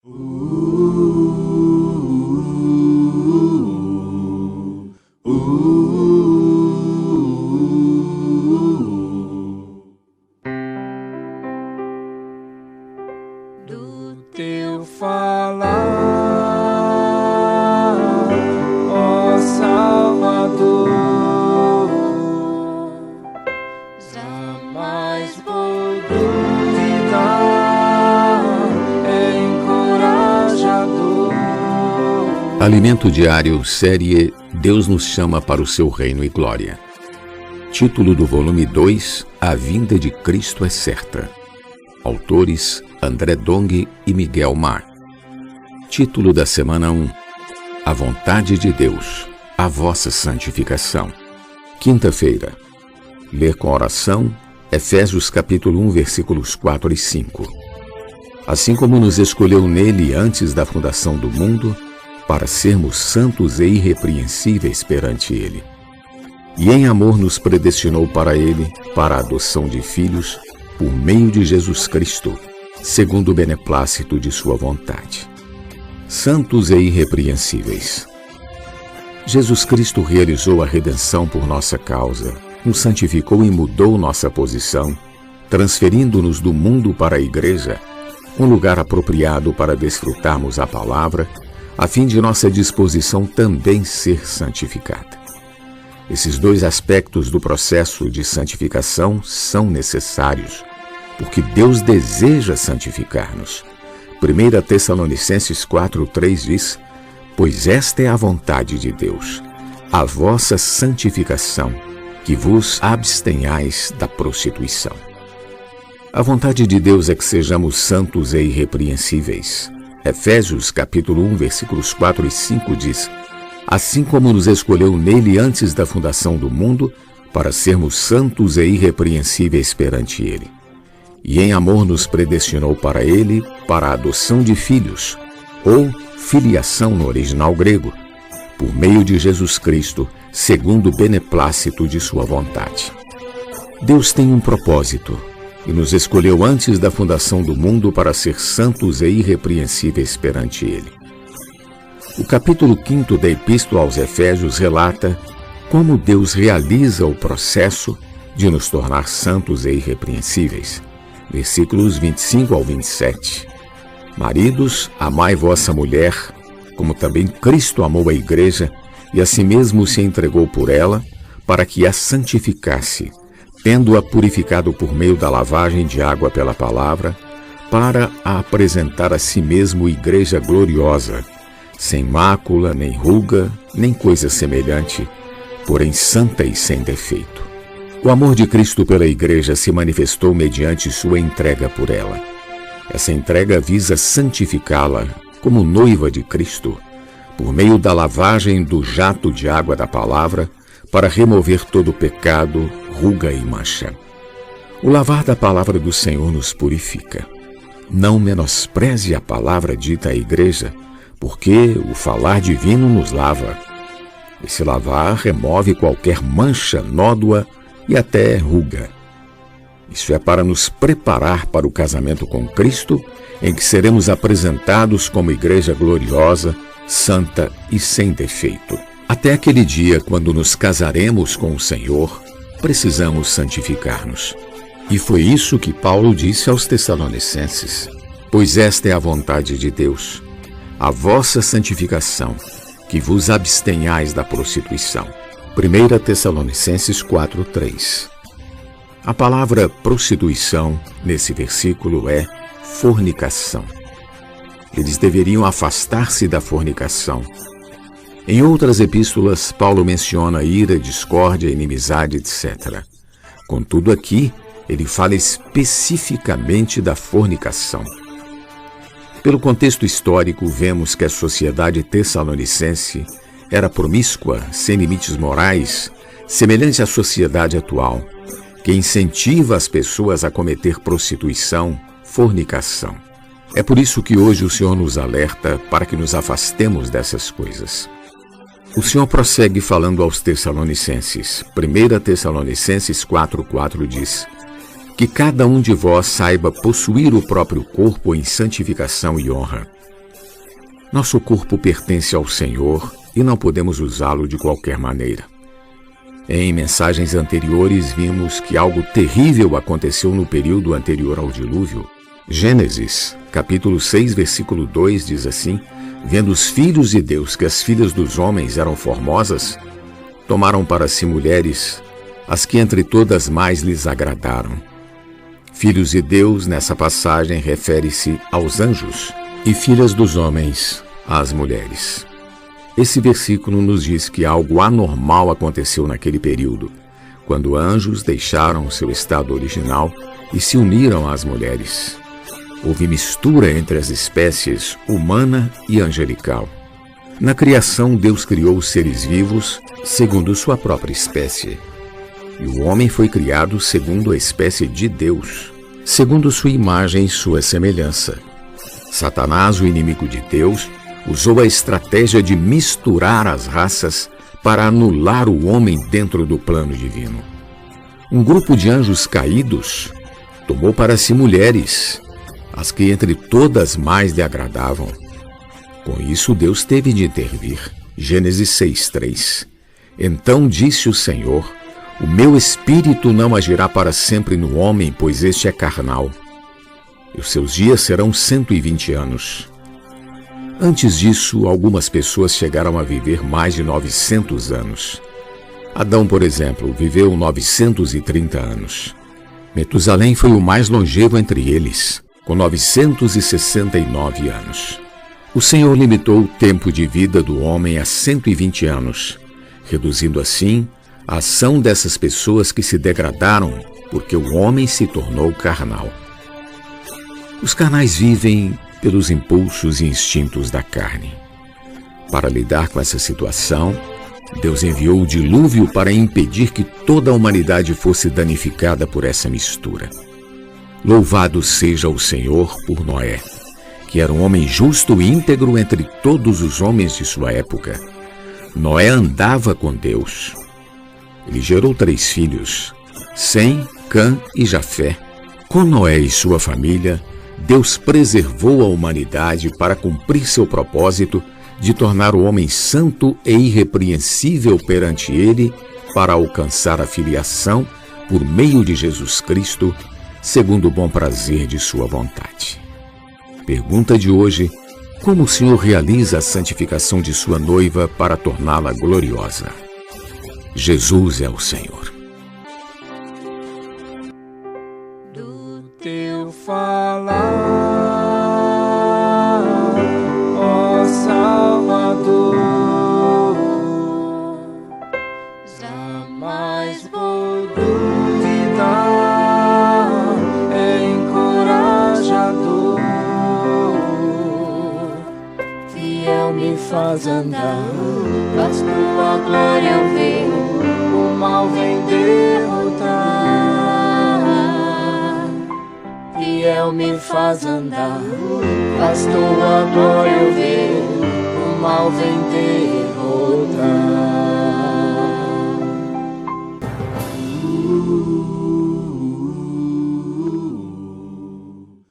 Do teu falar, ó Salvador, jamais vou duvidar, é encorajador. Alimento Diário, série Deus nos chama para o seu reino e glória. Título do volume 2, A vinda de Cristo é certa. Autores André Dong e Miguel Mar. Título da semana 1, A vontade de Deus, a vossa santificação. Quinta-feira. Ler com oração, Efésios capítulo 1, versículos 4 e 5. Assim como nos escolheu nele antes da fundação do mundo, para sermos santos e irrepreensíveis perante ele. E em amor nos predestinou para ele, para a adoção de filhos, por meio de Jesus Cristo, segundo o beneplácito de sua vontade. Santos e irrepreensíveis. Jesus Cristo realizou a redenção por nossa causa, nos santificou e mudou nossa posição, transferindo-nos do mundo para a igreja, um lugar apropriado para desfrutarmos a palavra, a fim de nossa disposição também ser santificada. Esses dois aspectos do processo de santificação são necessários, porque Deus deseja santificar-nos. 1 Tessalonicenses 4:3 diz: Pois esta é a vontade de Deus, a vossa santificação, que vos abstenhais da prostituição. A vontade de Deus é que sejamos santos e irrepreensíveis. Efésios capítulo 1, versículos 4 e 5 diz: Assim como nos escolheu nele antes da fundação do mundo, para sermos santos e irrepreensíveis perante ele. E em amor nos predestinou para ele, para a adoção de filhos, ou filiação no original grego, por meio de Jesus Cristo, segundo o beneplácito de sua vontade. Deus tem um propósito, e nos escolheu antes da fundação do mundo para ser santos e irrepreensíveis perante ele. O capítulo 5 da Epístola aos Efésios relata como Deus realiza o processo de nos tornar santos e irrepreensíveis. Versículos 25 ao 27. Maridos, amai vossa mulher, como também Cristo amou a igreja, e a si mesmo se entregou por ela, para que a santificasse, tendo-a purificado por meio da lavagem de água pela palavra, para a apresentar a si mesmo igreja gloriosa, sem mácula, nem ruga, nem coisa semelhante, porém santa e sem defeito. O amor de Cristo pela igreja se manifestou mediante sua entrega por ela. Essa entrega visa santificá-la como noiva de Cristo, por meio da lavagem do jato de água da palavra, para remover todo pecado, ruga e mancha. O lavar da palavra do Senhor nos purifica. Não menospreze a palavra dita à igreja, porque o falar divino nos lava. Esse lavar remove qualquer mancha, nódoa e até ruga. Isso é para nos preparar para o casamento com Cristo, em que seremos apresentados como igreja gloriosa, santa e sem defeito. Até aquele dia, quando nos casaremos com o Senhor, precisamos santificar-nos. E foi isso que Paulo disse aos Tessalonicenses: Pois esta é a vontade de Deus, a vossa santificação, que vos abstenhais da prostituição. 1 Tessalonicenses 4:3. A palavra prostituição, nesse versículo, é fornicação. Eles deveriam afastar-se da fornicação. Em outras epístolas, Paulo menciona ira, discórdia, inimizade, etc. Contudo, aqui, ele fala especificamente da fornicação. Pelo contexto histórico, vemos que a sociedade tessalonicense era promíscua, sem limites morais, semelhante à sociedade atual, que incentiva as pessoas a cometer prostituição, fornicação. É por isso que hoje o Senhor nos alerta para que nos afastemos dessas coisas. O Senhor prossegue falando aos Tessalonicenses. 1 Tessalonicenses 4:4 diz: que cada um de vós saiba possuir o próprio corpo em santificação e honra. Nosso corpo pertence ao Senhor e não podemos usá-lo de qualquer maneira. Em mensagens anteriores vimos que algo terrível aconteceu no período anterior ao dilúvio. Gênesis, capítulo 6, versículo 2 diz assim: vendo os filhos de Deus que as filhas dos homens eram formosas, tomaram para si mulheres, as que entre todas mais lhes agradaram. Filhos de Deus, nessa passagem, refere-se aos anjos, e filhas dos homens, às mulheres. Esse versículo nos diz que algo anormal aconteceu naquele período, quando anjos deixaram seu estado original e se uniram às mulheres. Houve mistura entre as espécies humana e angelical. Na criação, Deus criou os seres vivos segundo sua própria espécie. E o homem foi criado segundo a espécie de Deus, segundo sua imagem e sua semelhança. Satanás, o inimigo de Deus, usou a estratégia de misturar as raças para anular o homem dentro do plano divino. Um grupo de anjos caídos tomou para si mulheres, as que entre todas mais lhe agradavam. Com isso, Deus teve de intervir. Gênesis 6:3. Então disse o Senhor: o meu espírito não agirá para sempre no homem, pois este é carnal. E os seus dias serão 120 anos. Antes disso, algumas pessoas chegaram a viver mais de 900 anos. Adão, por exemplo, viveu 930 anos. Metusalém foi o mais longevo entre eles, com 969 anos. O Senhor limitou o tempo de vida do homem a 120 anos, reduzindo assim a ação dessas pessoas que se degradaram porque o homem se tornou carnal. Os carnais vivem pelos impulsos e instintos da carne. Para lidar com essa situação, Deus enviou o dilúvio para impedir que toda a humanidade fosse danificada por essa mistura. Louvado seja o Senhor por Noé, que era um homem justo e íntegro entre todos os homens de sua época. Noé andava com Deus. Ele gerou 3 filhos, Sem, Cã e Jafé. Com Noé e sua família, Deus preservou a humanidade para cumprir seu propósito de tornar o homem santo e irrepreensível perante ele para alcançar a filiação por meio de Jesus Cristo, segundo o bom prazer de sua vontade. Pergunta de hoje: como o Senhor realiza a santificação de sua noiva para torná-la gloriosa? Jesus é o Senhor. Do teu falar, ó Salvador, jamais vou duvidar, é encorajador, fiel me faz andar, faz tua glória eu ver, o mal vem derrotar. Fiel me faz andar, faz tua glória eu ver, o mal vem derrotar.